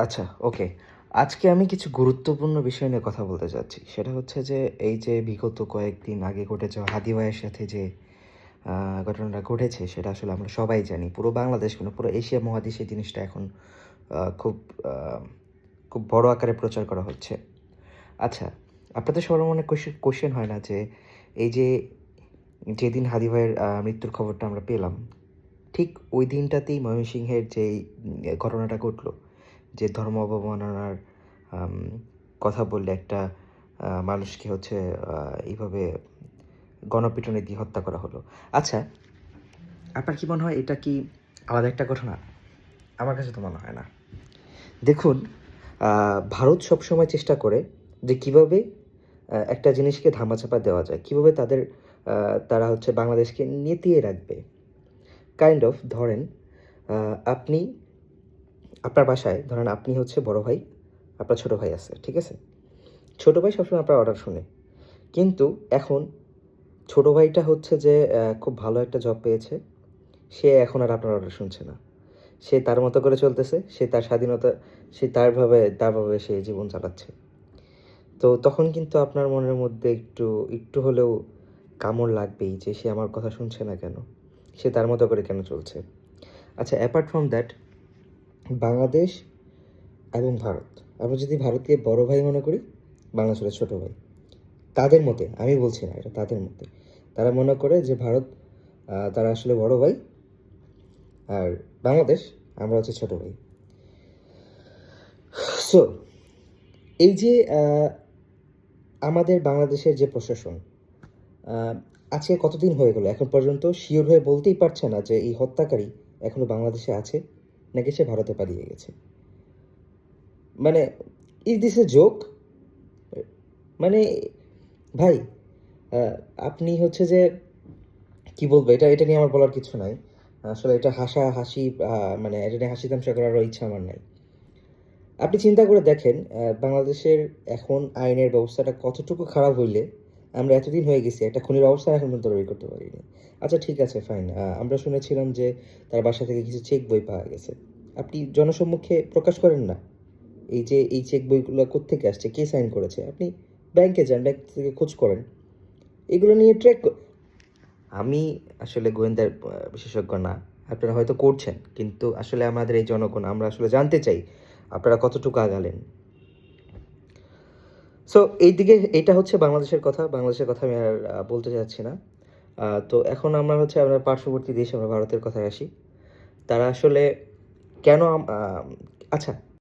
আচ্ছা, ওকে। আজকে আমি কিছু গুরুত্বপূর্ণ বিষয় নিয়ে কথা বলতে চাচ্ছি। সেটা হচ্ছে যে, এই যে বিগত কয়েকদিন আগে ঘটে যাওয়া হাদি ভাইয়ের সাথে যে আ ঘটনাটা ঘটেছে, সেটা আসলে আমরা সবাই জানি। পুরো বাংলাদেশ কেন, পুরো এশিয়া মহাদেশে জিনিসটা এখন আ খুব আ খুব বড় আকারে প্রচার করা হচ্ছে। আচ্ছা, আপনাদের সবার মনে কোয়েশ্চেন হয় না যে, এই যে যেদিন হাদি ভাইয়ের মৃত্যুর খবরটা আমরা পেলাম, ঠিক ওই দিনটাতেই ময়মনসিংহের যেই ঘটনাটা ঘটলো, যে ধর্ম অবমাননার আম কথা বললে একটা মানুষকে হচ্ছে এইভাবে গণপিটুনি দিয়ে হত্যা করা হলো। আচ্ছা, আপনার কি মনে হয় এটা কি আলাদা একটা ঘটনা? আমার কাছে তো মনে হয় না। দেখুন, ভারত সবসময় চেষ্টা করে যে কীভাবে একটা জিনিসকে ধামাচাপা দেওয়া যায়। কীভাবে তারা হচ্ছে বাংলাদেশকে নেতিয়ে রাখবে। কাইন্ড অফ ধরেন, আপনি আপনার বাসায় ধরেন আপনি হচ্ছে বড় ভাই, আপনার ছোট ভাই আছে, ঠিক আছে? ছোট ভাই সবসময় আপনার অর্ডার শোনে। কিন্তু এখন ছোট ভাইটা হচ্ছে যে খুব ভালো একটা জব পেয়েছে। সে এখন আর আপনার অর্ডার শুনছে না। সে তার মতো করে চলতেছে। সে তার স্বাধীনতা, সে তারভাবে সে জীবন চালাচ্ছে। তো তখন কিন্তু আপনার মনের মধ্যে একটু হলেও কামড় লাগবেই যে সে আমার কথা শুনছে না কেন? সে তার মতো করে কেন চলছে? আচ্ছা, অ্যাপার্ট ফ্রম দ্যাট, বাংলাদেশ এবং ভারত। আমরা যদি ভারতকে বড় ভাই মনে করি, বাংলাদেশ হলো ছোট ভাই। তাদের মতে, আমি বলছি না, এটা তাদের মতে। তারা মনে করে যে ভারত তারা আসলে বড় ভাই, আর বাংলাদেশ আমরা হচ্ছে ছোট ভাই। সো এই যে আমাদের বাংলাদেশের যে প্রশাসন, আ আজকে কতদিন হয়ে গেল? এখন পর্যন্ত সিওর হয়ে বলতেই পারছে না যে এই হত্যাকারী এখনো বাংলাদেশে আছে নাকি সে ভারতে পালিয়ে গেছে। মানে, ইজ দিস এ জোক? মানে ভাই, আ আপনি হচ্ছে যে কি বলবো? এটা নিয়ে আমার বলার কিছু নাই। আসলে এটা হাসাহাসি, মানে এটা নিয়ে হাসি তামাশা করারও ইচ্ছা আমার নাই। আপনি চিন্তা করে দেখেন, বাংলাদেশের এখন আইনের ব্যবস্থাটা কতটুকু খারাপ হইলে আমরা এতদিন হয়ে গেছি একটা খুনির অবস্থান এখন পর্যন্ত বের করতে পারিনি। আচ্ছা, ঠিক আছে, ফাইন। আমরা শুনেছিলাম যে তার বাসা থেকে কিছু চেক বই পাওয়া গেছে। আপনি জনসম্মুখে প্রকাশ করেন না। এই যে এই চেক বইগুলো কোত্থেকে আসছে? কে সাইন করেছে? আপনি ব্যাংকে যান, ব্যাংক থেকে খোঁজ করেন। এগুলো নিয়ে আমি আসলে গোয়েন্দার বিশেষজ্ঞ না। আপনারা হয়তো করছেন। কিন্তু আসলে আমাদের এই জনগণ, আমরা আসলে জানতে চাই আপনারা কতটুকু আগালেন। সো এইদিকে এইটা হচ্ছে বাংলাদেশের কথা। বাংলাদেশের কথা আমি আর বলতে চাচ্ছি না। তো এখন আমরা হচ্ছে আমরা পার্শ্ববর্তী দেশ, আমরা ভারতের কথায় আসি। তারা আসলে কেন আচ্ছা